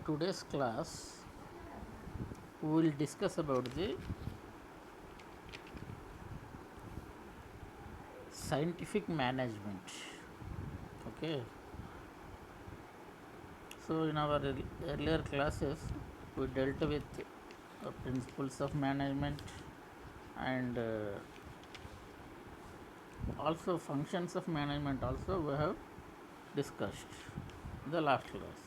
today's class we will discuss about the scientific management. Okay, so in our earlier classes we dealt with principles of management and also functions of management also we have discussed in the last class.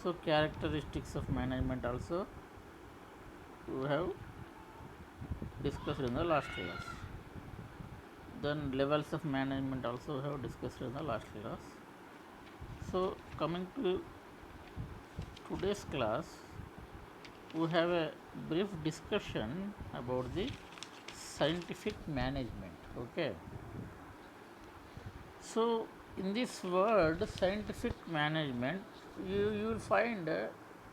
So characteristics of management also we have discussed in the last class. Then levels of management also we have discussed in the last class. So coming to today's class, we have a brief discussion about the scientific management. Okay. So in this word scientific management, you will find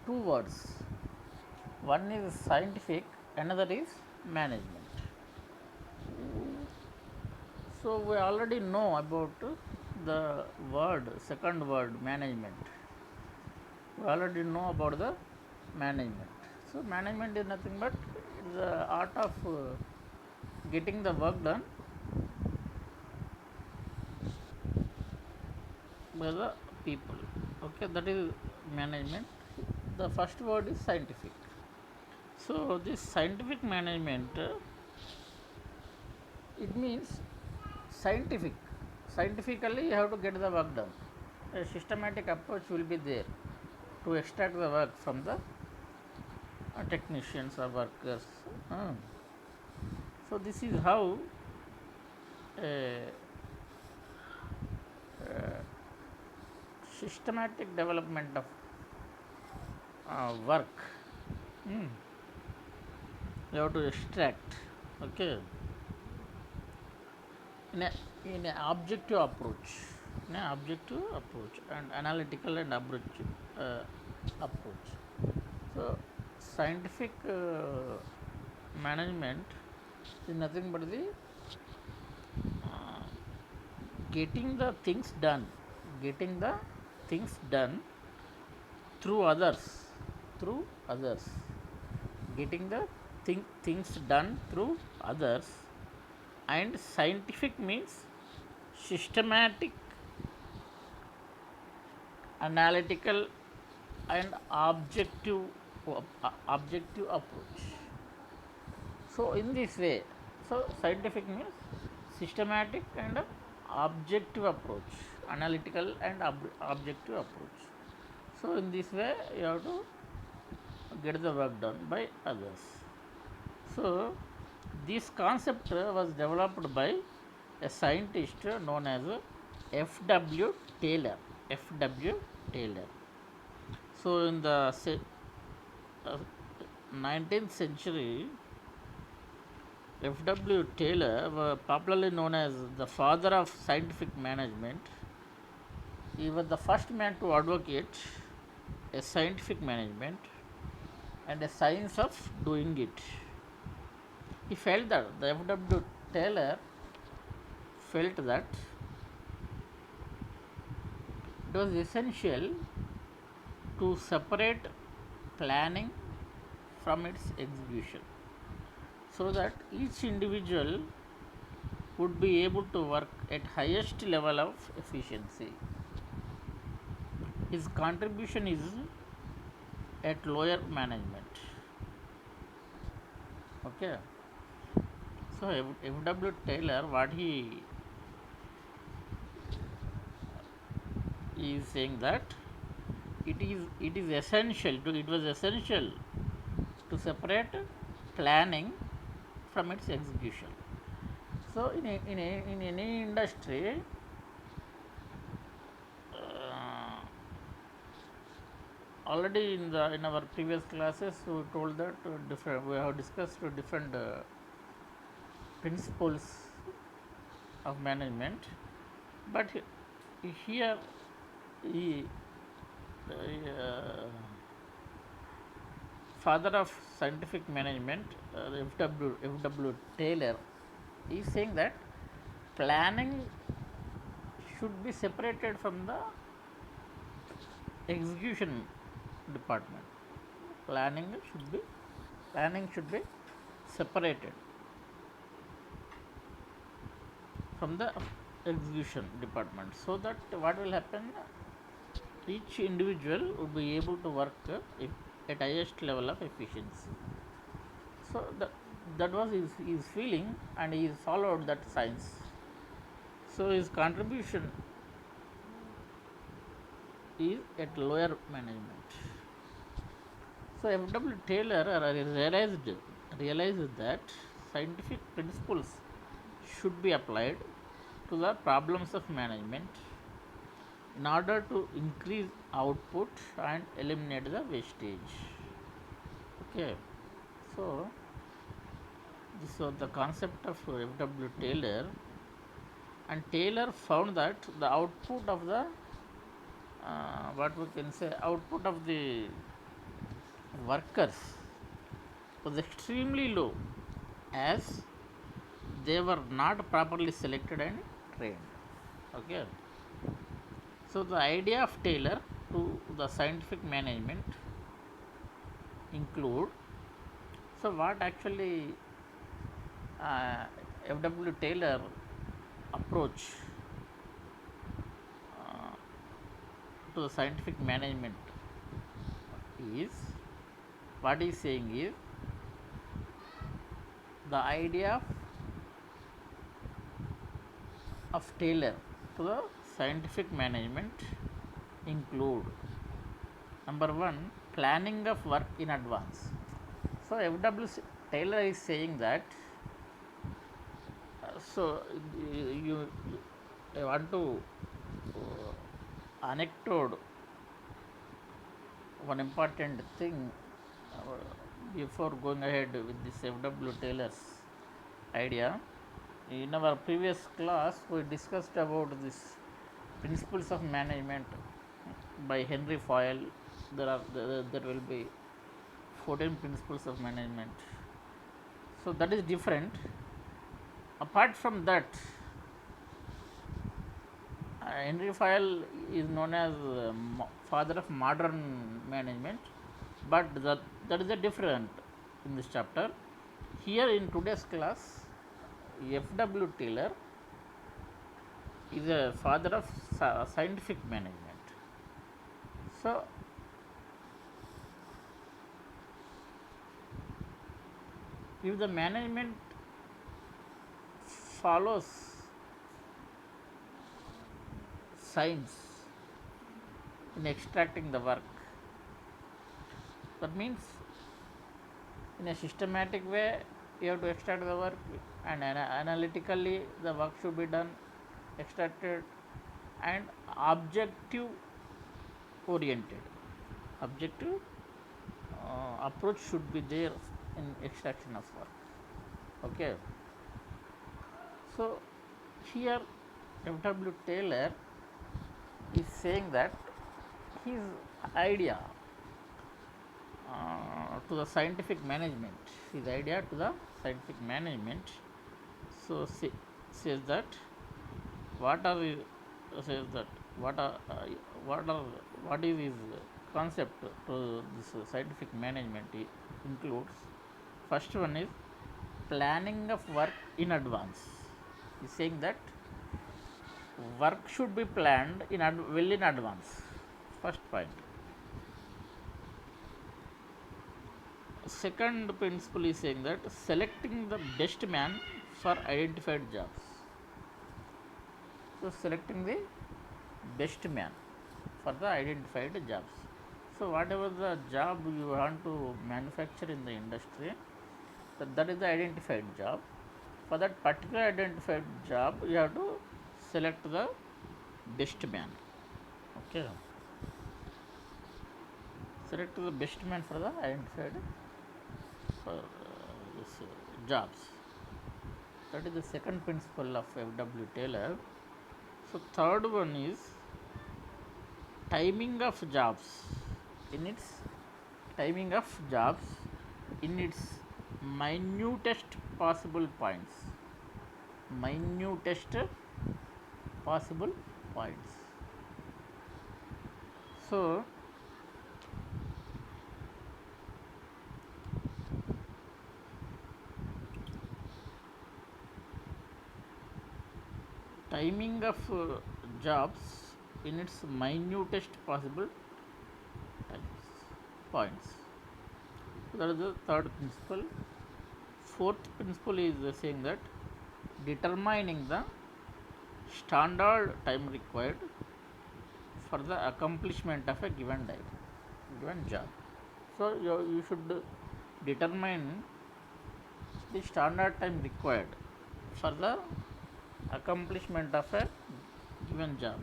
two words. One is scientific, another is management. So we already know about the second word management. We already know about the management. So management is nothing but the art of getting the work done by the people. Okay, that is management. The first word is scientific. So this scientific management, it means scientific. Scientifically, you have to get the work done. A systematic approach will be there to extract the work from the technicians or workers. So this is how a, systematic development of work you have to extract. Okay, in a in an objective approach, and analytical and approach. So scientific management is nothing but the getting the things done, getting the things done through others, through others, getting the things done through others. And scientific means systematic, analytical and objective approach. So in this way, so scientific means systematic and objective approach, analytical and objective approach. So in this way you have to get the work done by others. So this concept was developed by a scientist known as F.W. Taylor. F.W. Taylor. So in the 19th century, F.W. Taylor, popularly known as the father of scientific management, he was the first man to advocate a scientific management and a science of doing it. He felt that the F.W. Taylor felt that it was essential to separate planning from its execution so that each individual would be able to work at highest level of efficiency. His contribution is at lower management. Okay. So F.W. Taylor, what he is saying that it was essential to separate planning from its execution. So in any industry, already in our previous classes we told that we have discussed different principles of management, but here he father of scientific management, F.W. Taylor, is saying that planning should be separated from the execution department. Planning should be planning should be separated from the execution department, so that what will happen, each individual would be able to work at highest level of efficiency. So that was his feeling, and he followed that science. So his contribution is at lower management. So F.W. Taylor realized that scientific principles should be applied to the problems of management in order to increase output and eliminate the wastage. Okay, so this was the concept of F.W. Taylor, and Taylor found that the output of the what we can say output of the workers was extremely low, as they were not properly selected and trained. Okay, so the idea of Taylor to the scientific management include, so what actually uh, F.W. Taylor approach uh, to the scientific management is, what he is saying is, the idea of Taylor to the scientific management include, number one, planning of work in advance. So F.W. Taylor is saying that, so you I want to anecdote one important thing before going ahead with this F.W. Taylor's idea. In our previous class, we discussed about this principles of management by Henry Fayol. There will be 14 principles of management. So that is different. Apart from that, Henry Fayol is known as father of modern management, but that is a different in this chapter. Here in today's class, F.W. Taylor is a father of scientific management. So if the management follows science in extracting the work, that means in a systematic way you have to extract the work, and analytically the work should be done, extracted, and objective approach should be there in extraction of work. Okay, so here F.W. Taylor is saying that his idea to the scientific management, so says that what are the says that what are what is his concept to this scientific management includes, first one is planning of work in advance. He is saying that work should be planned well in advance. First point. Second principle is saying that selecting the best man for identified jobs. So selecting the best man for the identified jobs. So whatever the job you want to manufacture in the industry, that is the identified job. For that particular identified job, you have to select the best man. Okay. Select the best man for the identified jobs. That is the second principle of F.W. Taylor. So third one is timing of jobs in its minutest possible points. So timing of jobs in its minutest possible times, points. So that is the third principle. Fourth principle is saying that determining the standard time required for the accomplishment of a given job. So you should determine the standard time required for the accomplishment of a given job.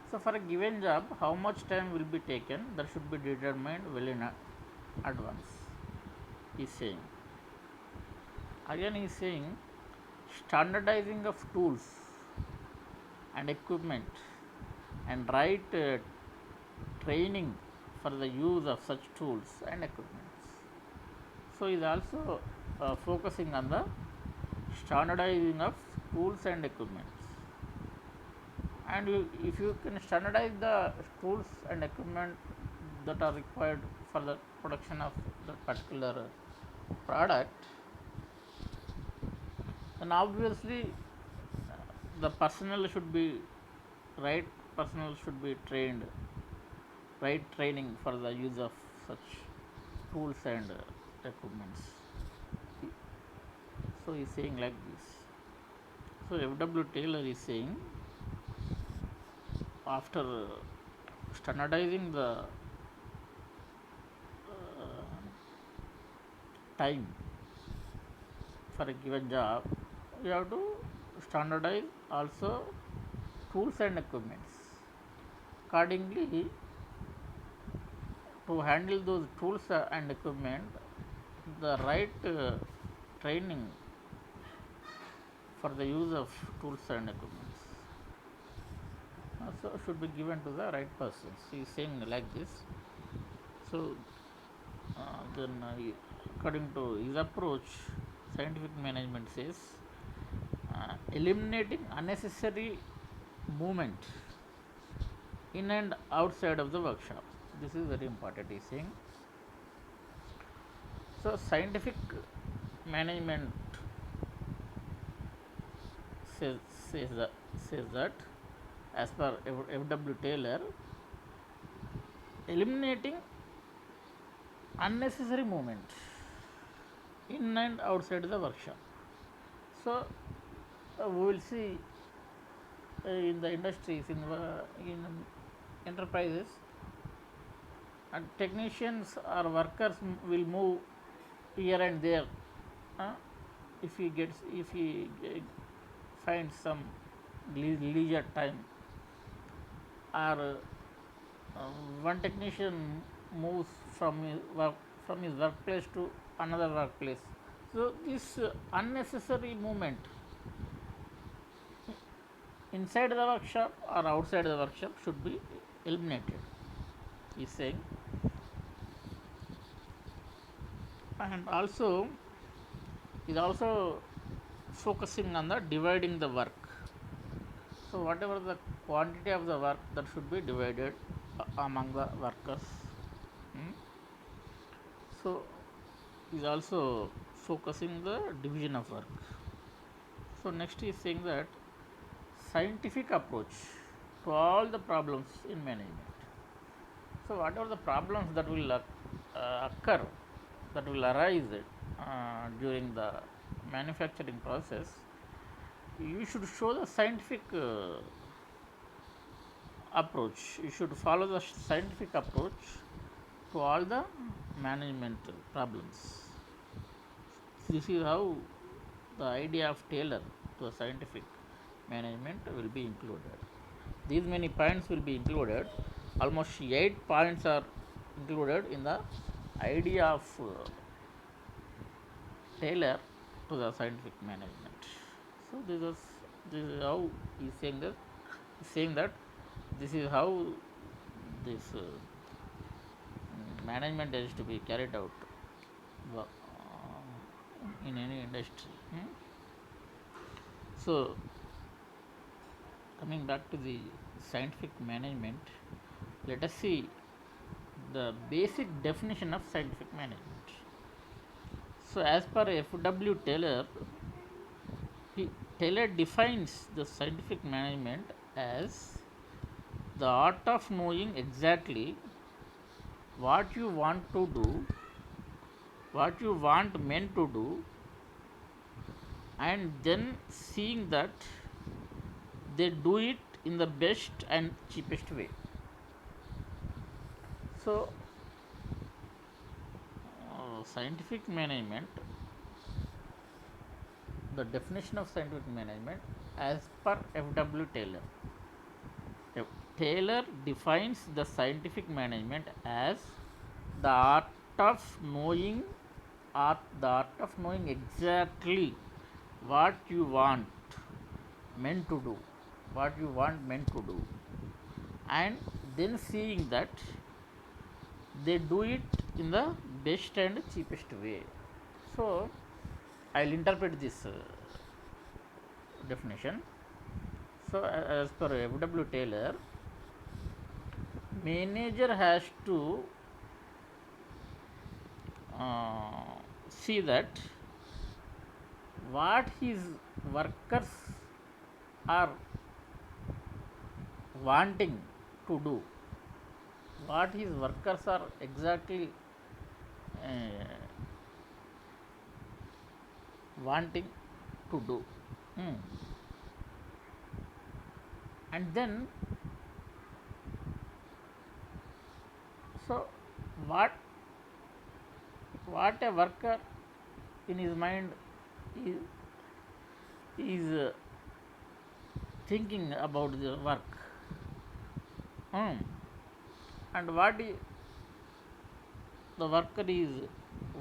So for a given job, how much time will be taken, that should be determined well in advance. He is saying. Again, he is saying standardizing of tools and equipment and right training for the use of such tools and equipments. So he is also focusing on the standardizing of tools and equipments. And if you can standardize the tools and equipment that are required for the production of the particular product, then obviously the personnel should be trained, right training for the use of such tools and equipments. So he is saying like this. So F.W. Taylor is saying, after standardizing the time for a given job, you have to standardize also tools and equipments. Accordingly, to handle those tools and equipment, the right training for the use of tools and equipments also should be given to the right persons. He is saying like this. So then according to his approach, scientific management says eliminating unnecessary movement in and outside of the workshop. This is very important, he is saying. So scientific management says that as per F.W. Taylor, eliminating unnecessary movement in and outside the workshop. So we will see in the industries, in enterprises, and technicians or workers will move here and there. If he finds some leisure time, or one technician moves from his workplace to another workplace. So this unnecessary movement inside the workshop or outside the workshop should be eliminated, he is saying. And also is also focusing on the dividing the work. So whatever the quantity of the work, that should be divided among the workers. So is also focusing the division of work. So next he is saying that scientific approach to all the problems in management. So whatever the problems that will occur, that will arise during the manufacturing process, you should show the scientific approach. You should follow the scientific approach to all the management problems. This is how the idea of Taylor to a scientific management will be included. These many points will be included. Almost 8 points are included in the idea of Taylor to the scientific management. So this is how he is saying that this is how this management is to be carried out in any industry. So coming back to the scientific management, let us see the basic definition of scientific management. So as per F.W. Taylor, Taylor defines the scientific management as the art of knowing exactly what you want to do, what you want men to do, and then seeing that they do it in the best and cheapest way. So, scientific management, the definition of scientific management as per F.W. Taylor. Taylor defines the scientific management as the art of knowing the art of knowing exactly what you want men to do, what you want men to do, and then seeing that they do it in the best and cheapest way. So, I'll interpret this definition. So, as per F.W. Taylor, manager has to see that what his workers are wanting to do, what his workers are exactly uh, wanting to do. Hmm. And then, so what a worker in his mind is thinking about the work, and what the worker is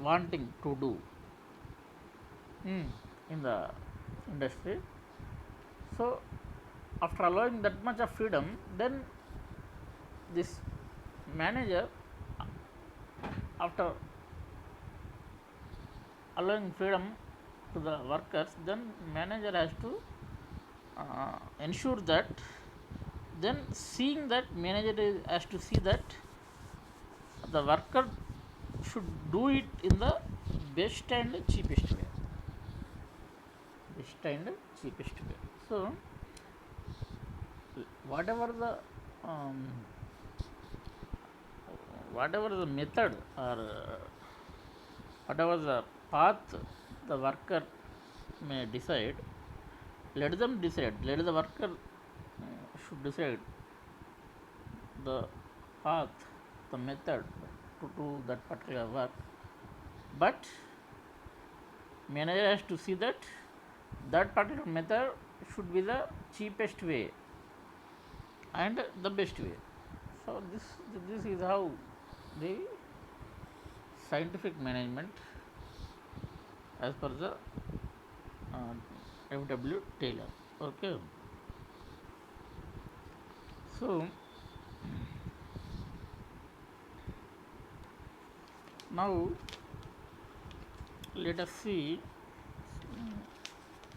wanting to do in the industry. So, after allowing that much of freedom, then this manager, after allowing freedom to the workers, then manager has to ensure that, then seeing that manager has to see that the worker should do it in the best and cheapest way, best and cheapest way. So, whatever the um, whatever the method or whatever the path the worker may decide, let them decide, let the worker should decide the path, the method to do that particular work, but manager has to see that that particular method should be the cheapest way and the best way. So, this is how the scientific management as per the F.W. Taylor. Okay. So, now let us see,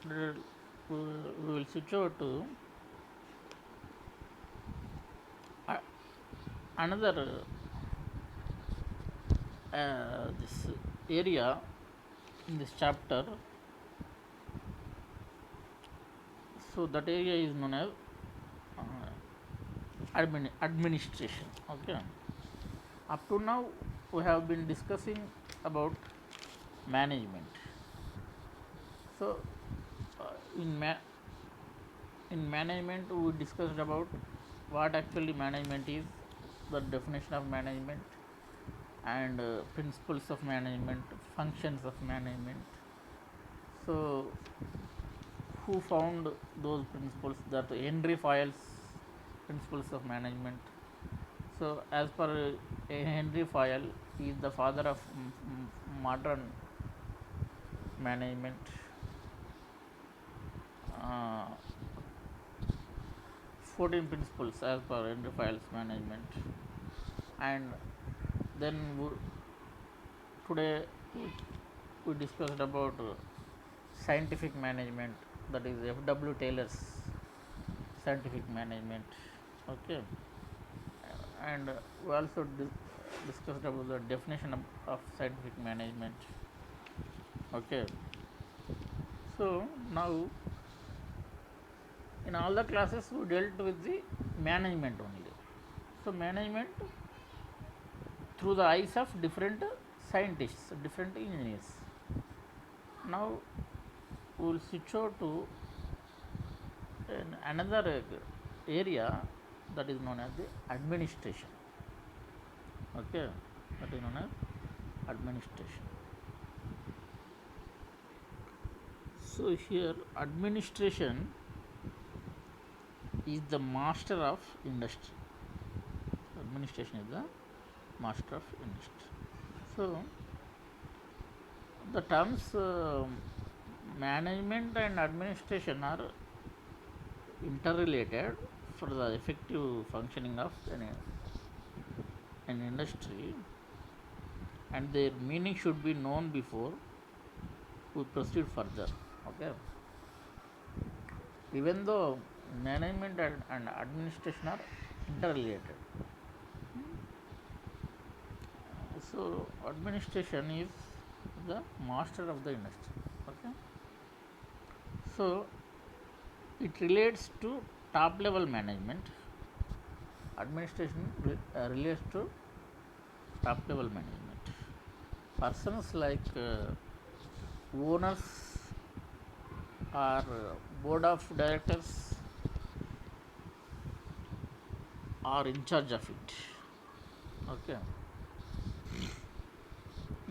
we will switch over to another this area in this chapter. So, that area is known as administration. Okay. Up to now, we have been discussing about management. So, in management, we discussed about what actually management is, the definition of management, and principles of management, functions of management. So, who found those principles? That Henry Fayol's principles of management. So, as per Henry Fayol, he is the father of modern management. 14 principles as per Henry Fayol's management, and then today we discussed about scientific management, that is F.W. Taylor's scientific management. Okay, and we also discussed about the definition of scientific management. Okay, so now in all the classes we dealt with the management only. So management through the eyes of different scientists, different engineers. Now we will switch over to another area that is known as the administration. Okay, that is known as administration. So here administration is the master of industry. Administration is the master of industry. So the terms management and administration are interrelated for the effective functioning of an industry, and their meaning should be known before we proceed further. Okay, even though management and administration are interrelated, so administration is the master of the industry. Okay, so it relates to top level management. Administration relates to top level management. Persons like owners or board of directors are in charge of it. Okay,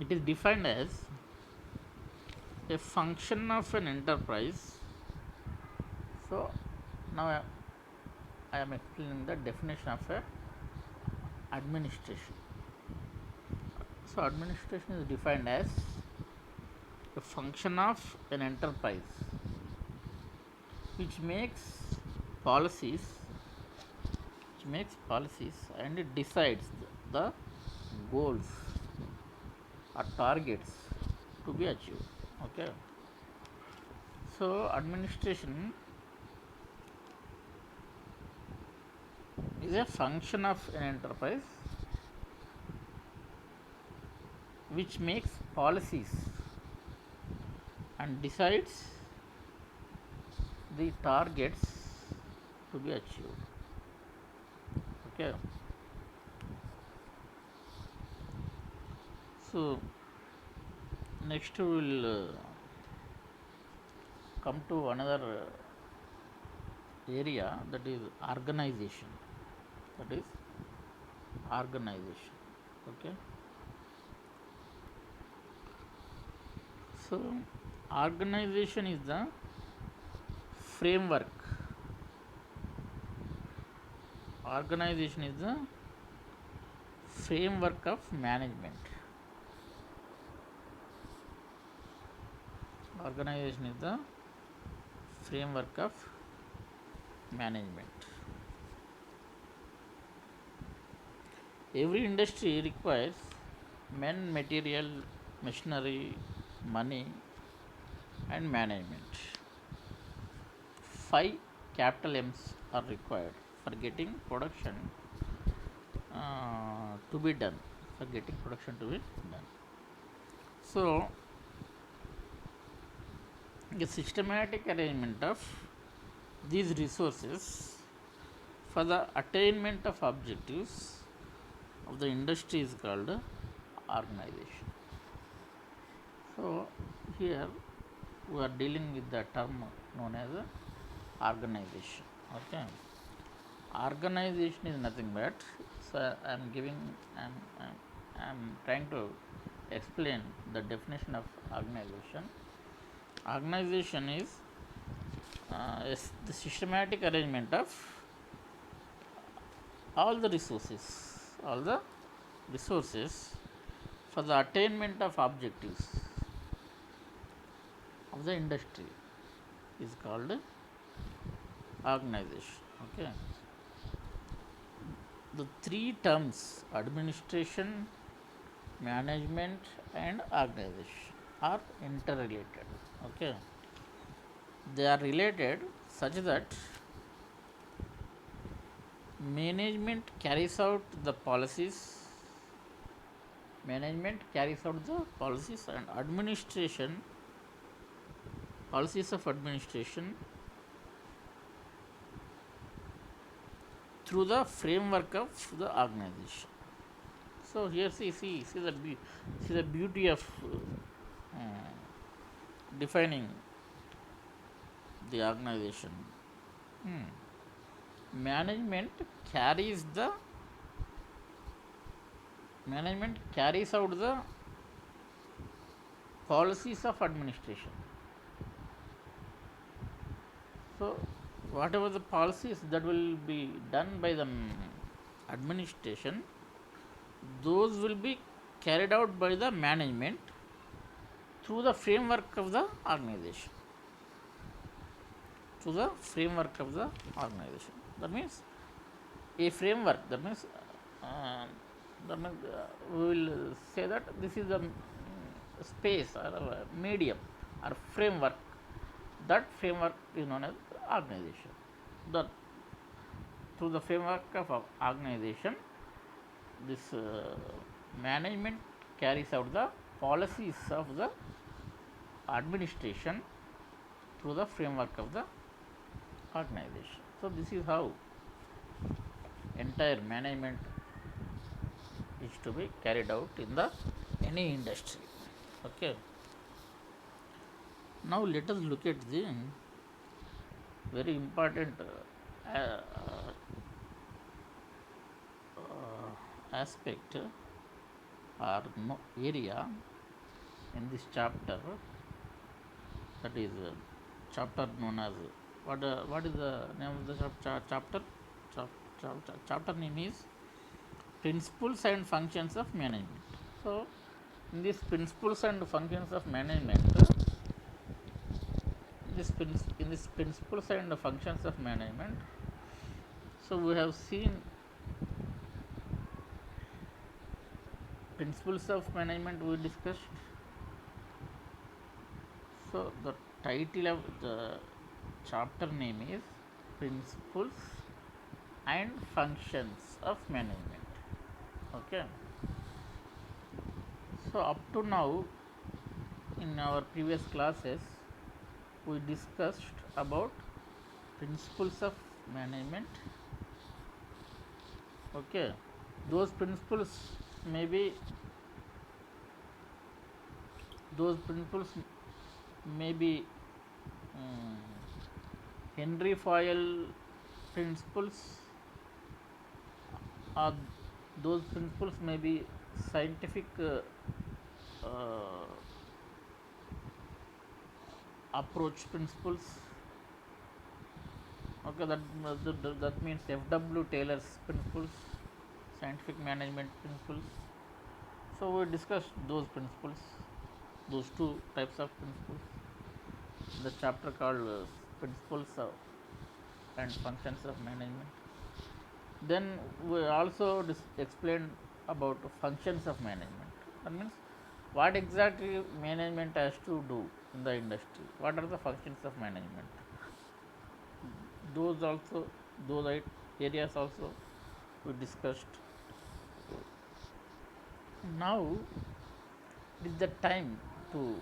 it is defined as a function of an enterprise. So now I am explaining the definition of a administration. So administration is defined as a function of an enterprise which makes policies and it decides the goals or targets to be achieved. Okay, so administration is a function of an enterprise which makes policies and decides the targets to be achieved. Okay, so next we will come to another area, that is organization. Okay, so organization is the framework. Organization is the framework of management. Organization is the framework of management. Every industry requires men, material, machinery, money, and management. 5 capital M's are required for getting production to be done. So, a systematic arrangement of these resources for the attainment of objectives of the industry is called organization. So here we are dealing with the term known as organization. Okay, organization is nothing but, so I am trying to explain the definition of organization. Organization is the systematic arrangement of all the resources for the attainment of objectives of the industry is called organization. Okay, the 3 terms administration, management, and organization are interrelated. Okay, they are related such that management carries out the policies and policies of administration through the framework of the organization. So here see the beauty of defining the organization. Hmm. Management carries the management carries out the policies of administration. So whatever the policies that will be done by the administration, those will be carried out by the management through the framework of the organization. Through the framework of the organization. That means a framework. Uh, that means we will say that this is a space or a medium or framework. That framework is known as organization. That through the framework of organization, this management carries out the policies of the administration through the framework of the organization. So this is how entire management is to be carried out in the any industry. Okay. Now let us look at the very important aspect or area in this chapter, that is chapter known as what is the name of the chapter? Chapter name is Principles and Functions of Management. So in this principles and functions of management, in this principles and functions of management, so we have seen principles of management we discussed. So the title of the chapter name is Principles and Functions of Management. Okay. So up to now in our previous classes we discussed about principles of management. Okay. Those principles may be Henry Fayol principles, or those principles may be scientific approach principles. Okay, that means F.W. Taylor's principles, scientific management principles. So we discussed those principles, those two types of principles, the chapter called Principles and Functions of Management. Then we also explained about functions of management. That means what exactly management has to do in the industry. What are the functions of management? Those areas also we discussed. Now it is the time to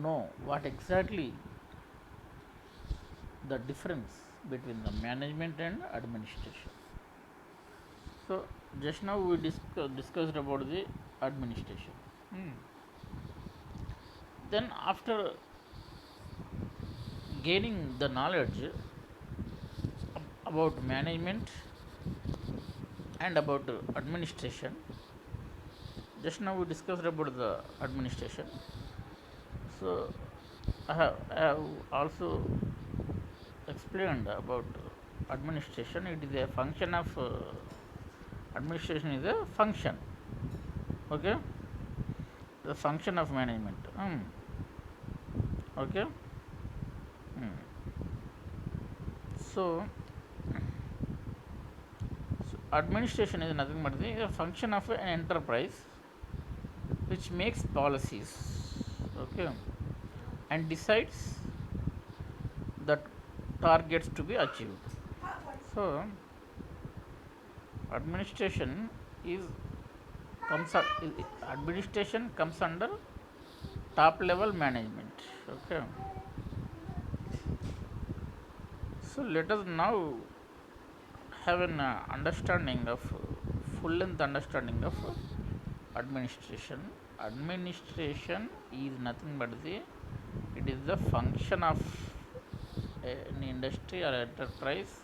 know what exactly the difference between the management and administration. So just now we discussed about the administration. Then after gaining the knowledge about management and about administration, just now we discussed about the administration. So I have also explained about administration. It is a function of administration is a function. Okay, the function of management. Okay. So administration is nothing but the function of an enterprise which makes policies, okay, and decides the targets to be achieved. So administration comes under top level management. Okay. So let us now have an understanding of full length understanding of administration. Administration is nothing but it is the function of an industry or enterprise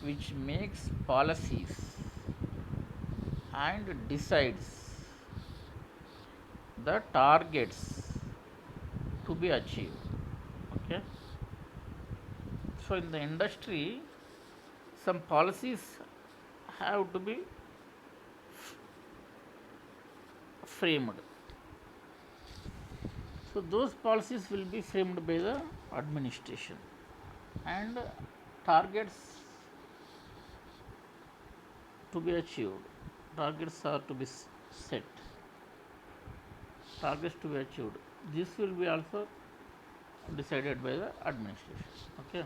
which makes policies and decides the targets to be achieved. Okay, so in the industry some policies have to be framed. So those policies will be framed by the administration, and targets to be achieved. Targets are to be set. Targets to be achieved. This will be also decided by the administration. Okay.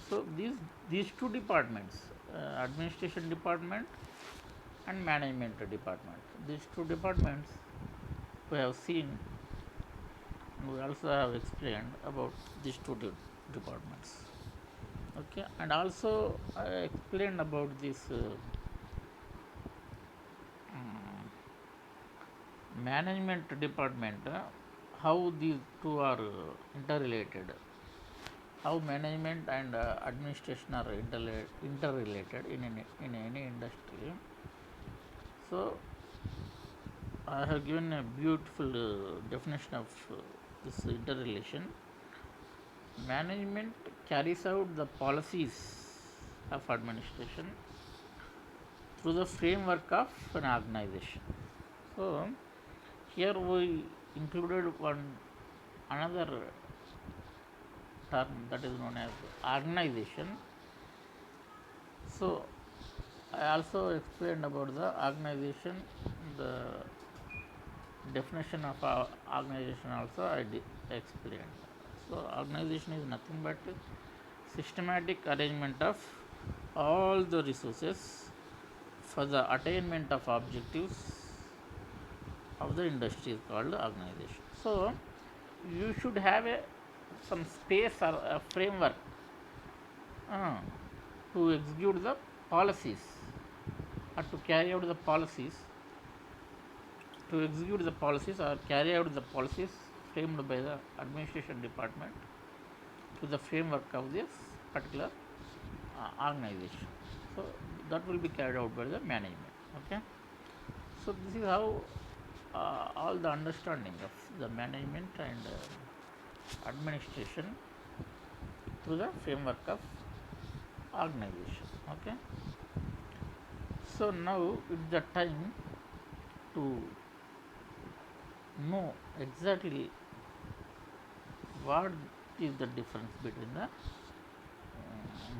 So these two departments, administration department and management department. These two departments we have seen, and we also have explained about these two departments. Okay, and also I explained about this management department, how these two are interrelated, how management and administration are interrelated in any industry. So I have given a beautiful definition of this interrelation. Management carries out the policies of administration through the framework of an organization. So here we included another term that is known as organization. So I also explained about the organization, the definition of organization also I explained. So organization is nothing but systematic arrangement of all the resources for the attainment of objectives of the industry is called organization. So you should have some space or a framework to execute the policies or to carry out the policies, to execute the policies or carry out the policies framed by the administration department to the framework of this particular organization. So that will be carried out by the management. Okay, so this is how all the understanding of the management and administration through the framework of organization. Okay, so now it's the time to know exactly what is the difference between the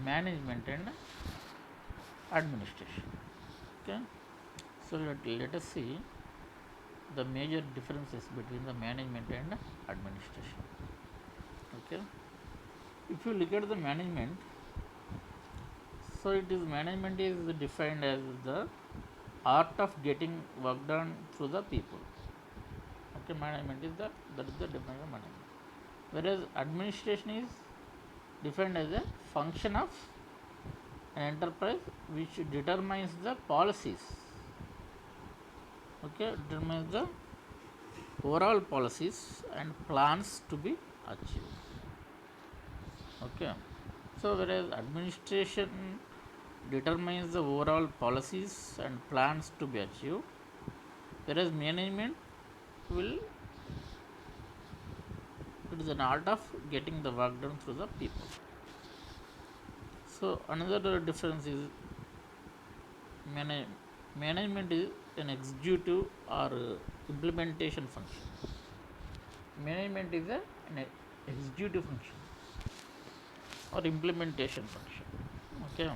management and administration. Okay, so let us see the major differences between the management and administration. Okay, if you look at the management, so it is management is defined as the art of getting work done through the people. Okay, management is that is the definition of management. Whereas administration is defined as a function of an enterprise which determines the policies. Okay, determines the overall policies and plans to be achieved. Okay, so whereas administration determines the overall policies and plans to be achieved, whereas management will, it is an art of getting the work done through the people. So another difference is management is an executive or implementation function. Management is an executive function or implementation function. Okay,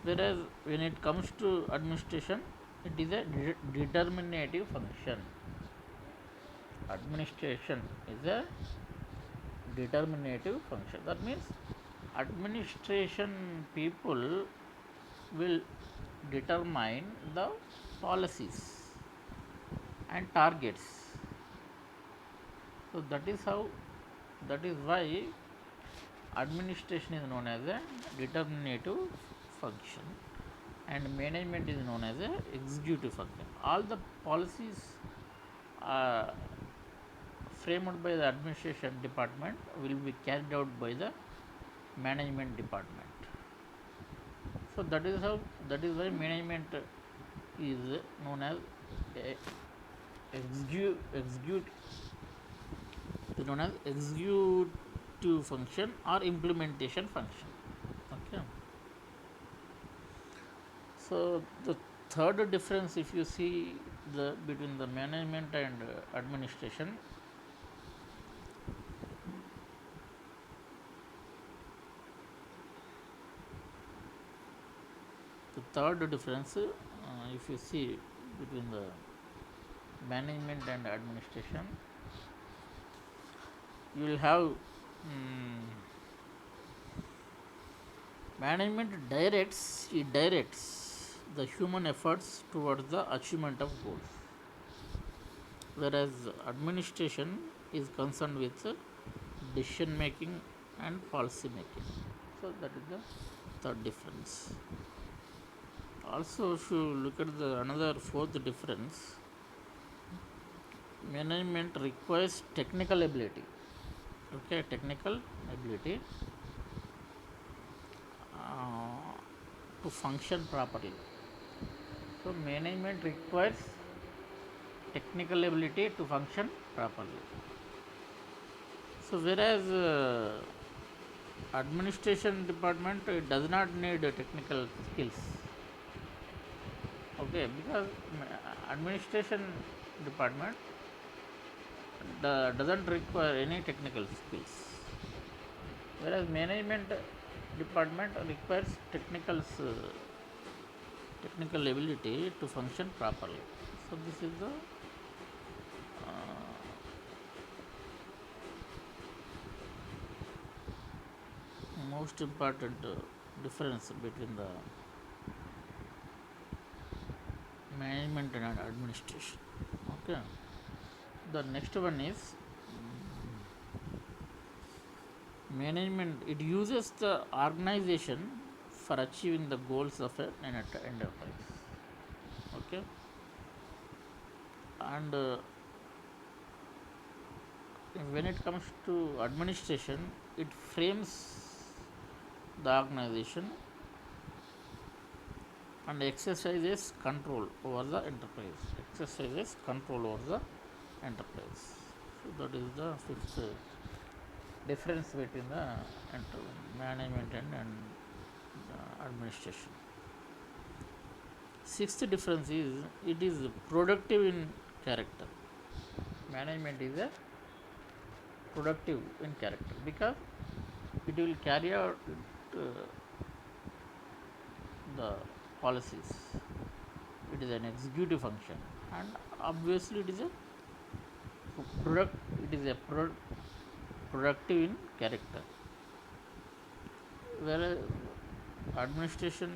whereas when it comes to administration, it is a determinative function. Administration is a determinative function. That means administration people will determine the policies and targets. So that is how That is why administration is known as a determinative function and management is known as a executive function. All the policies uh, framed by the administration department will be carried out by the management department. So that is why management is known as a execute is known as executive function or implementation function. Okay. So the third difference, if you see the between the management and administration, the third difference, if you see between the management and administration, you will have management directs the human efforts towards the achievement of goals, whereas administration is concerned with decision making and policy making. So that is the third difference. Also, if you look at the another fourth difference, management requires technical ability. Okay, technical ability to function properly. So management requires technical ability to function properly. So whereas administration department does not need technical skills. Okay, because administration department doesn't require any technical skills, whereas management department requires technical ability to function properly. So this is the most important difference between the management and administration. Okay. The next one is management. It uses the organization for achieving the goals of an enterprise. Okay. And when it comes to administration, it frames the organization and exercises control over the enterprise. Exercises control over the enterprise. So that is the fifth difference between the management and administration. Sixth difference is it is productive in character. Management is a productive in character because it will carry out the policies. It is an executive function, and obviously it is a product. It is a productive in character, whereas administration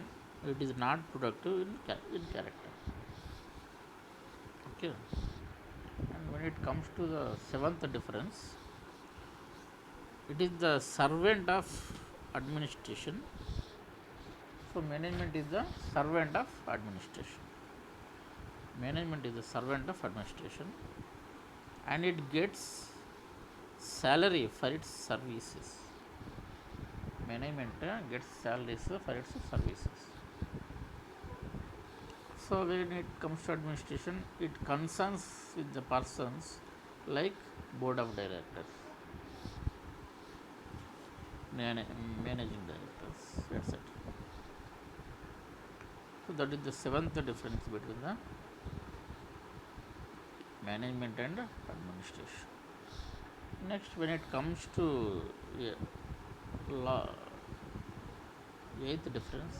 it is not productive in character. Okay, and when it comes to the seventh difference, it is the servant of administration. So management is the servant of administration. Management is the servant of administration, and it gets salary for its services. Management gets salaries for its services. So when it comes to administration, it concerns with the persons like board of directors, managing directors, etc. So that is the seventh difference between the management and administration. Next, when it comes to law, eighth difference,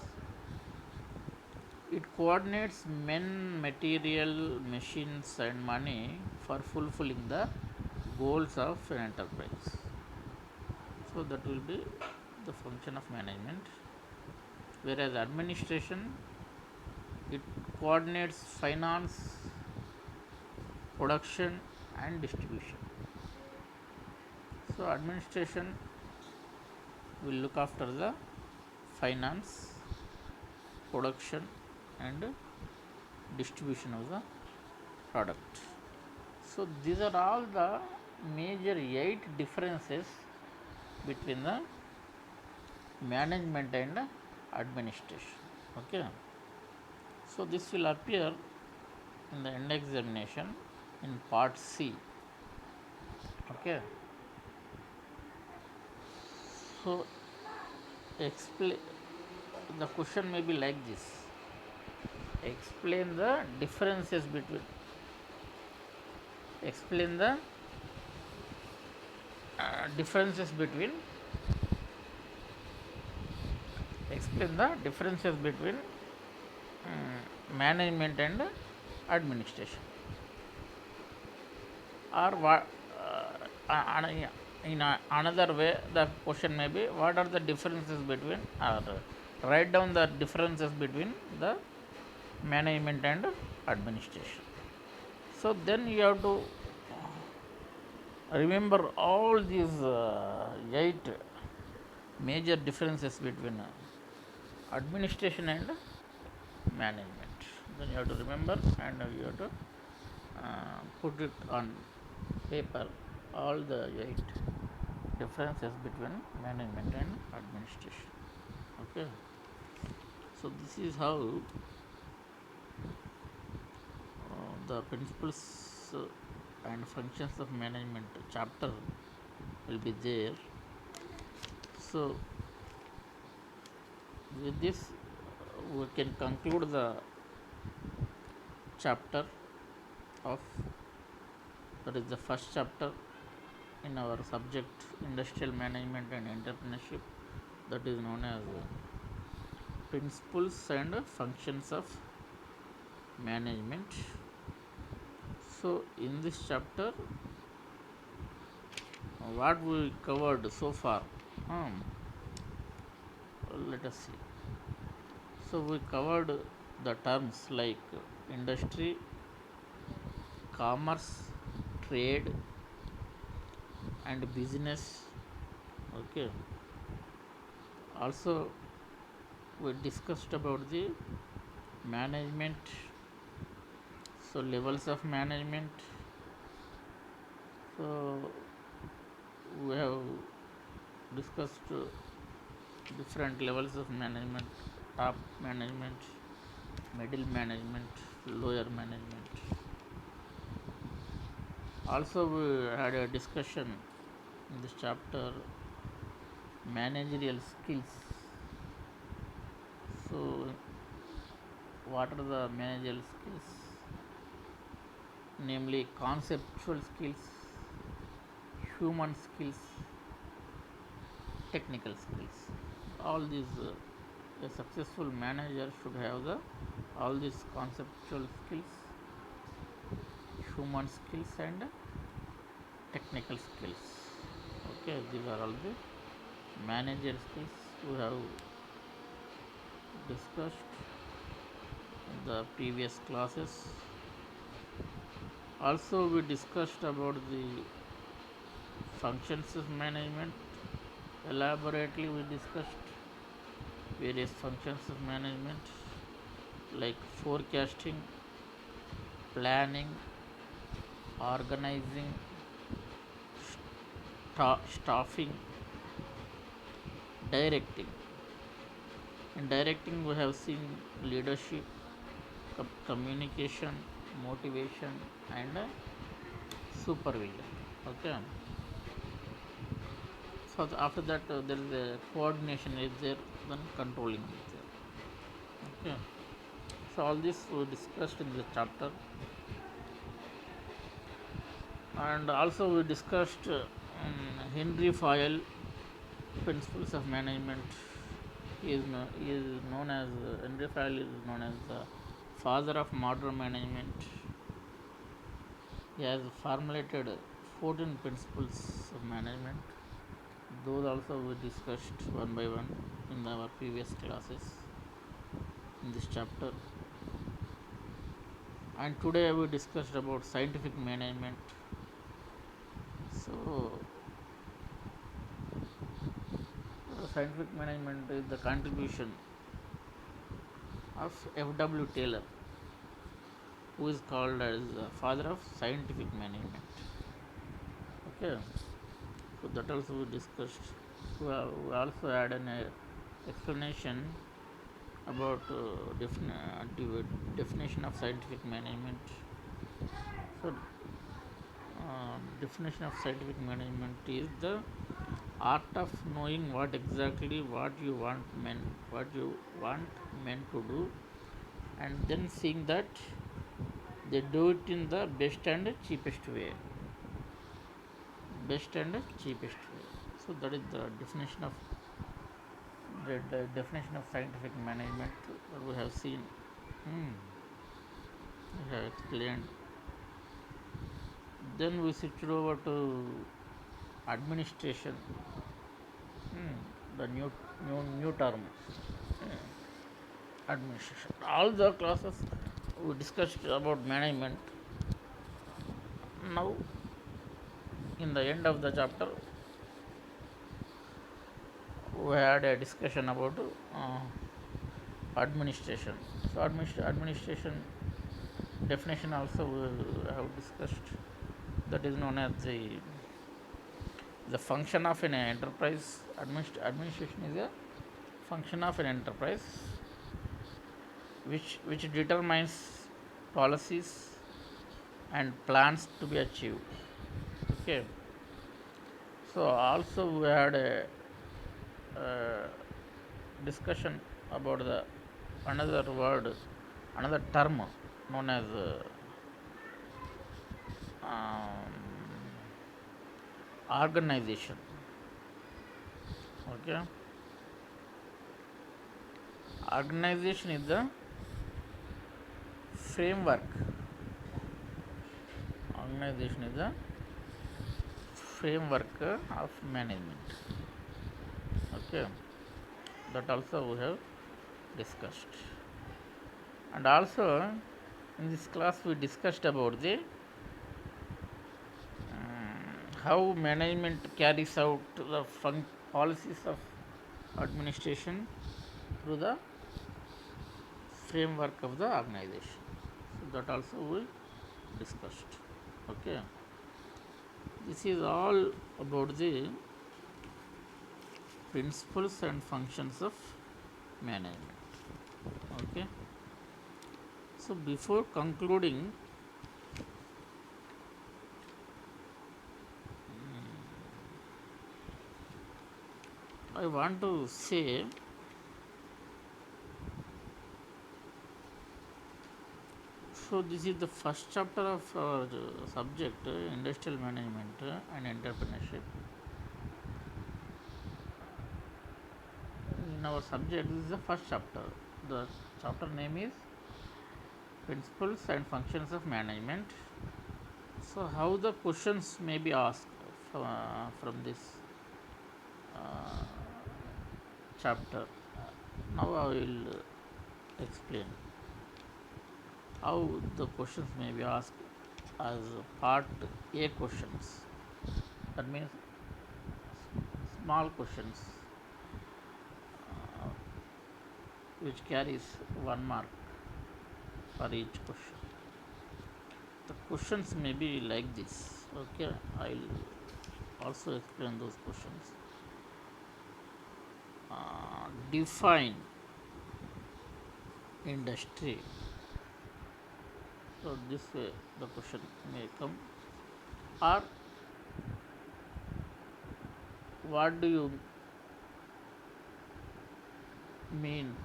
it coordinates men, material, machines, and money for fulfilling the goals of an enterprise. So that will be the function of management. Whereas administration, it coordinates finance, production, and distribution. So administration will look after the finance, production and distribution of the product. So these are all the major 8 differences between the management and administration. Okay. So this will appear in the end examination in part C. Okay. So explain, the question may be like this: explain the differences between, explain the differences between, explain the differences between management and administration. Or what, in another way the question may be, what are the differences between, or write down the differences between the management and administration. So then you have to remember all these 8 major differences between administration and management. Then you have to remember, and you have to put it on paper, all the 8 differences between management and administration. Okay. So this is how the principles and functions of management chapter will be there. So with this we can conclude the chapter of, that is the first chapter in our subject industrial management and entrepreneurship, that is known as principles and functions of management. So in this chapter what we covered so far, let us see. So we covered the terms like industry, commerce, trade and business. Okay. Also we discussed about the management, so levels of management. So we have discussed different levels of management: top management, middle management, lower management. Also we had a discussion in this chapter managerial skills. So what are the managerial skills? Namely conceptual skills, human skills, technical skills. All these a successful manager should have the all these conceptual skills, human skills and technical skills. Okay, these are all the manager skills we have discussed in the previous classes. Also we discussed about the functions of management. Elaborately we discussed various functions of management like forecasting, planning, organizing, staffing, directing. In directing we have seen leadership, communication, motivation and supervision. Okay. So after that there is a coordination is there, then controlling is there. Okay. So all this we discussed in the chapter, and also we discussed Henry Fayol principles of management. He is known as Henry Fayol is known as the father of modern management. He has formulated 14 principles of management. Those also we discussed one by one in our previous classes in this chapter. And today we discussed about scientific management. So Scientific management is the contribution of F.W. Taylor, who is called as the father of scientific management. Okay, so that also we discussed. We also had an explanation about definition of scientific management. So, definition of scientific management is the art of knowing what you want men to do, and then seeing that they do it in the best and cheapest way. Best and cheapest way. So that is the definition of the definition of scientific management that we have seen. We have explained. Then we switched over to administration. The new term. Administration. All the classes we discussed about management. Now, in the end of the chapter, we had a discussion about administration. So, administration definition also we have discussed. That is known as the function of an enterprise. Administration is a function of an enterprise which determines policies and plans to be achieved. Okay. So also we had a discussion about the another term known as organization. Okay. Organization is the framework. Organization is the framework of management. Okay, that also we have discussed. And also in this class we discussed about the how management carries out the policies of administration through the framework of the organization. So that also we discussed. Okay, this is all about the principles and functions of management. Okay, so before concluding, I want to say so this is the first chapter of our subject industrial management and entrepreneurship. In our subject, this is the first chapter. The chapter name is Principles and Functions of Management. So, how the questions may be asked from this chapter. Now, I will explain how the questions may be asked as part A questions. That means small questions which carries 1 mark for each question. The questions may be like this. Okay, I will also explain those questions. Define industry. So this way the question may come. Or what do you mean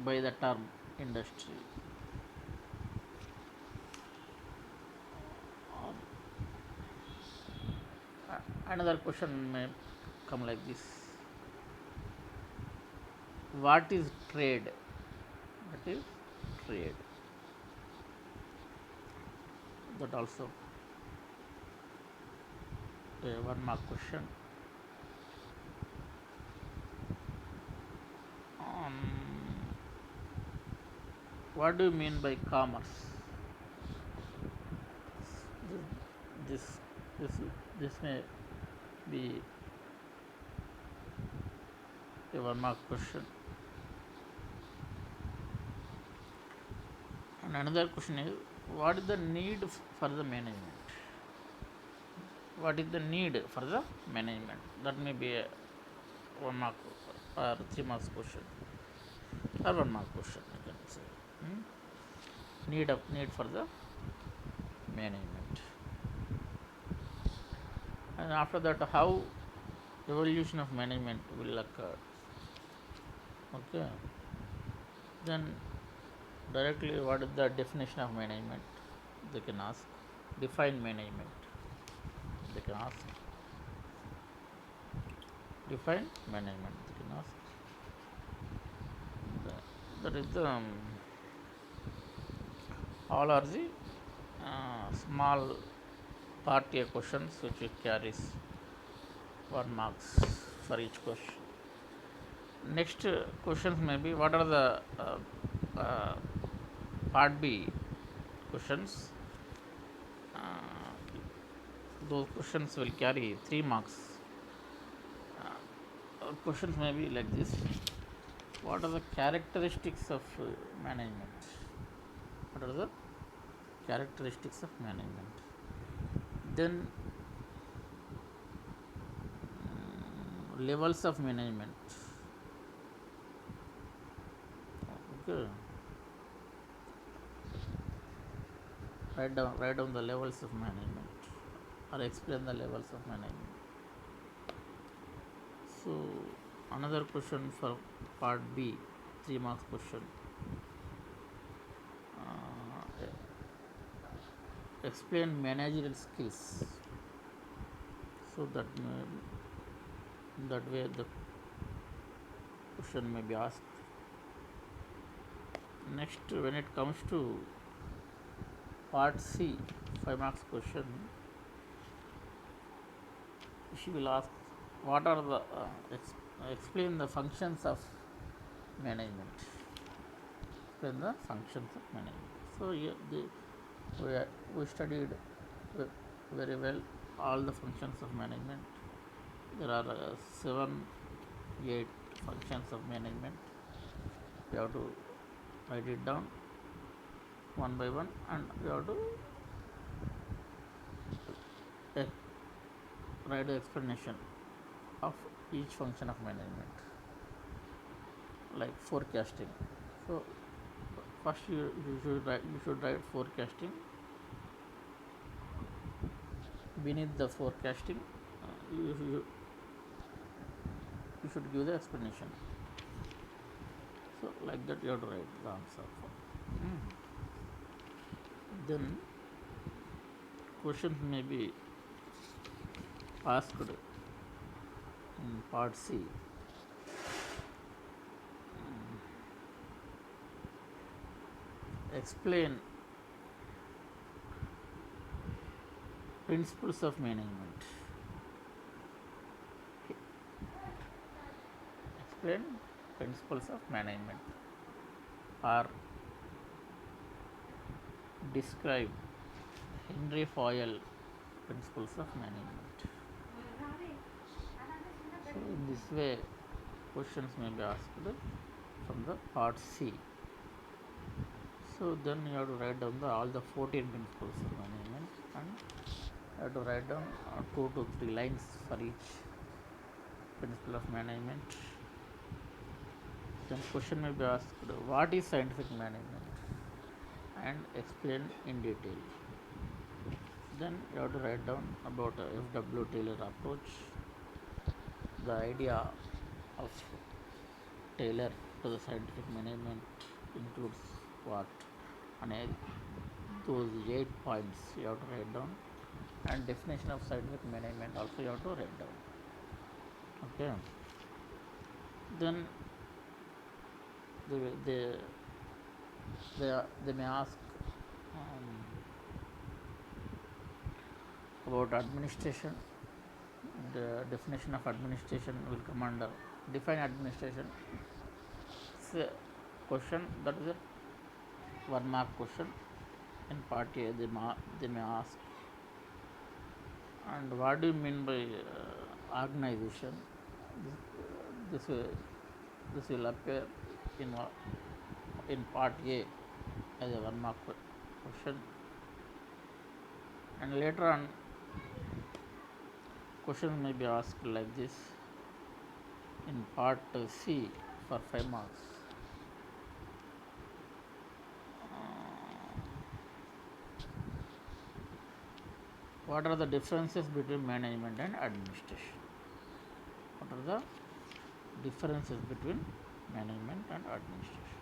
by the term industry? Another question may come like this. What is trade? What is trade? That also a 1 mark question. What do you mean by commerce? This may be Okay, 1 mark question. And another question is, what is the need for the management? What is the need for the management? That may be a 1 mark or 3 marks question or 1 mark question, I can say. Need for the management. And after that, how evolution of management will occur. Okay. Then directly, what is the definition of management? They can ask. Define management. They can ask. Define management. They can ask. That is the all are the small part A questions which it carries 1 marks for each question. Next questions may be, what are the uh, part B questions. Those questions will carry 3 marks. Questions may be like this: what are the characteristics of management? What are the characteristics of management? Then levels of management. Okay. Write down the levels of management, or explain the levels of management. So another question for part B, 3 marks question. Explain managerial skills. So that way the question may be asked. Next, when it comes to part C, 5 marks question, she will ask, what are the explain the functions of management. Explain the functions of management. So we studied very well all the functions of management. There are 7, 8 functions of management. We have to write it down one by one, and we have to write the explanation of each function of management, like forecasting. So first you should write forecasting. Beneath the forecasting, you should give the explanation. So like that you have to write the answer. Then questions may be asked in part C. Explain principles of management. Explain principles of management, or describe Henry Fayol principles of management. So in this way, questions may be asked from the part C. So then you have to write down all the 14 principles of management, and you have to write down 2 to 3 lines for each principle of management. Then question may be asked, what is scientific management, and explain in detail. Then you have to write down about F.W. Taylor approach. The idea of Taylor to the scientific management includes what? And those 8 points you have to write down, and definition of scientific management also you have to write down. Okay. Then they may ask about administration. The definition of administration will come under define administration. It's a question that is a 1 mark question. In part A, they may ask, and what do you mean by organization? This way This will appear in in part A as a 1 mark question, and later on questions may be asked like this in part C for 5 marks. What are the differences between management and administration? What are the differences between management and administration?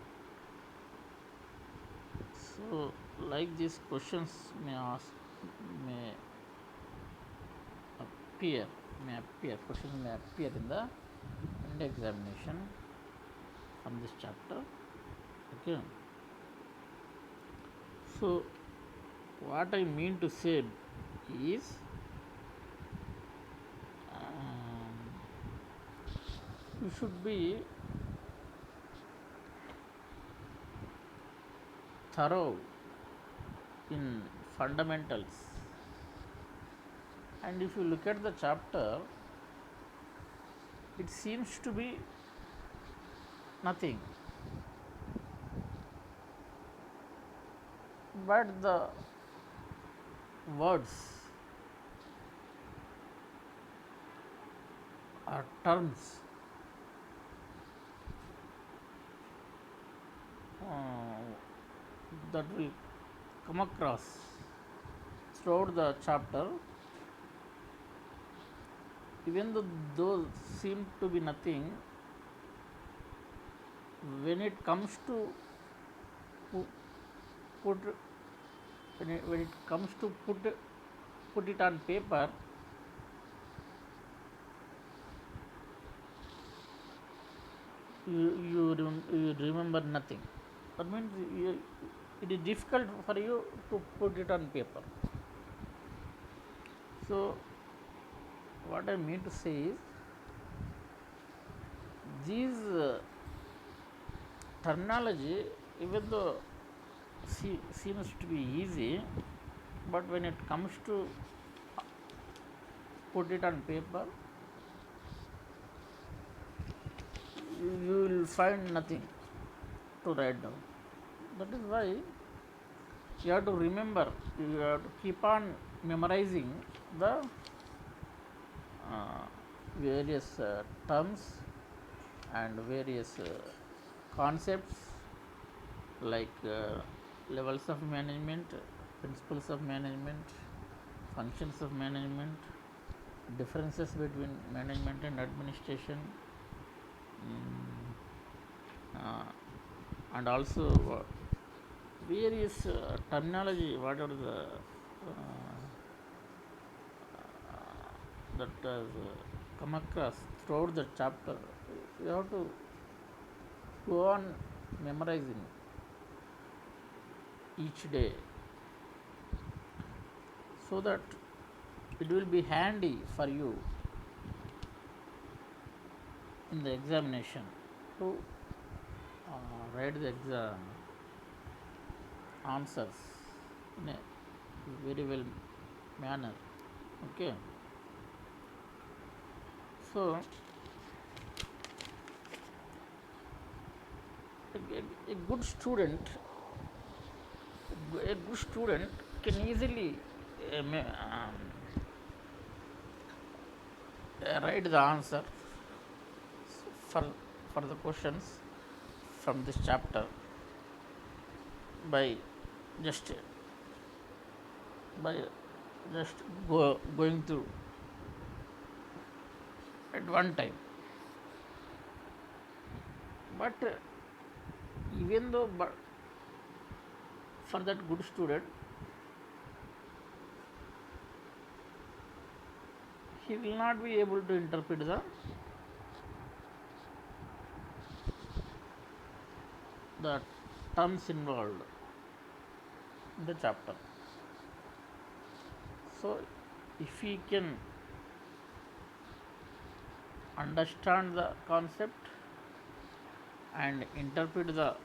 So, like these questions may appear, questions may appear in the end examination from this chapter. Okay. So, what I mean to say is you should be thorough in fundamentals, and if you look at the chapter, it seems to be nothing, but the words or terms that will come across throughout the chapter, even though those seem to be nothing, when it comes to put when it comes to put it on paper, you remember nothing. That means it is difficult for you to put it on paper. So, what I mean to say is, these terminology, even though seems to be easy, but when it comes to put it on paper, you will find nothing to write down. That is why you have to remember, you have to keep on memorizing the various terms and various concepts like levels of management, principles of management, functions of management, differences between management and administration, and also various terminology, whatever the that has come across throughout the chapter. You have to go on memorizing each day, so that it will be handy for you in the examination to write the exam answers in a very well manner. Okay. So, a good student can easily write the answer for the questions from this chapter by just going through at one time. But even though for that good student, he will not be able to interpret the terms involved in the chapter. So, if he can understand the concept and interpret the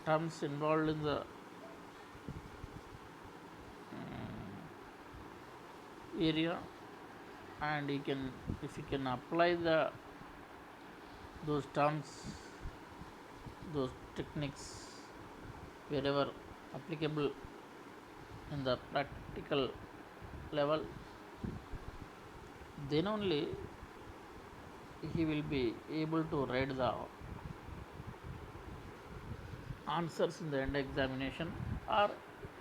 terms involved in the area, and if he can apply the those terms, those techniques wherever applicable in the practical level, then only he will be able to write the answers in the end examination or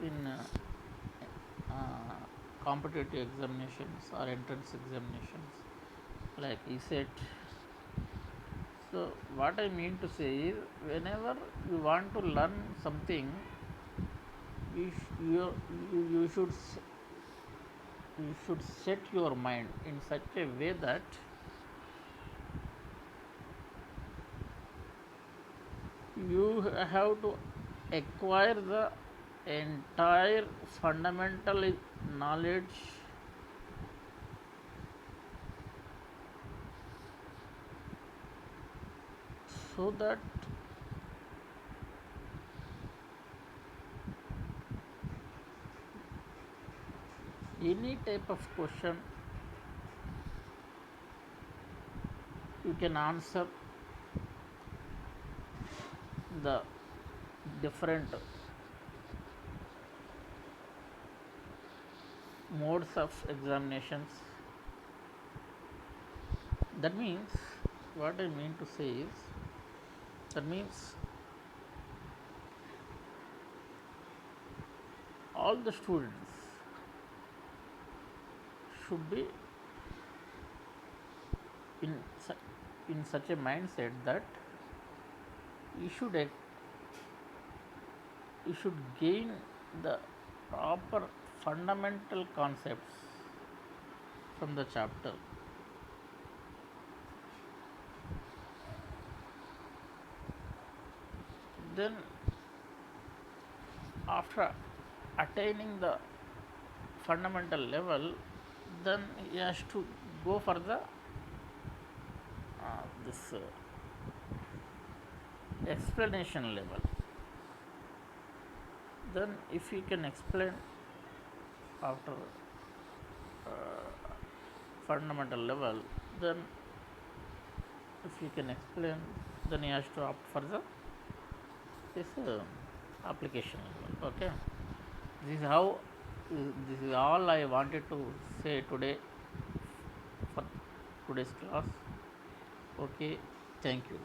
in competitive examinations or entrance examinations like ESET. So, what I mean to say is, whenever you want to learn something, you, you you should set your mind in such a way that you have to acquire the entire fundamental knowledge so that any type of question you can answer the different modes of examinations. That means, what I mean to say is, that means all the students should be in in such a mindset that you should you should gain the proper fundamental concepts from the chapter. Then, after attaining the fundamental level, then he has to go for the this explanation level. Then, if he can explain after fundamental level, then if he can explain, then he has to opt for the this application level. Okay, this is how this is all I wanted to say today for today's class. Okay, thank you.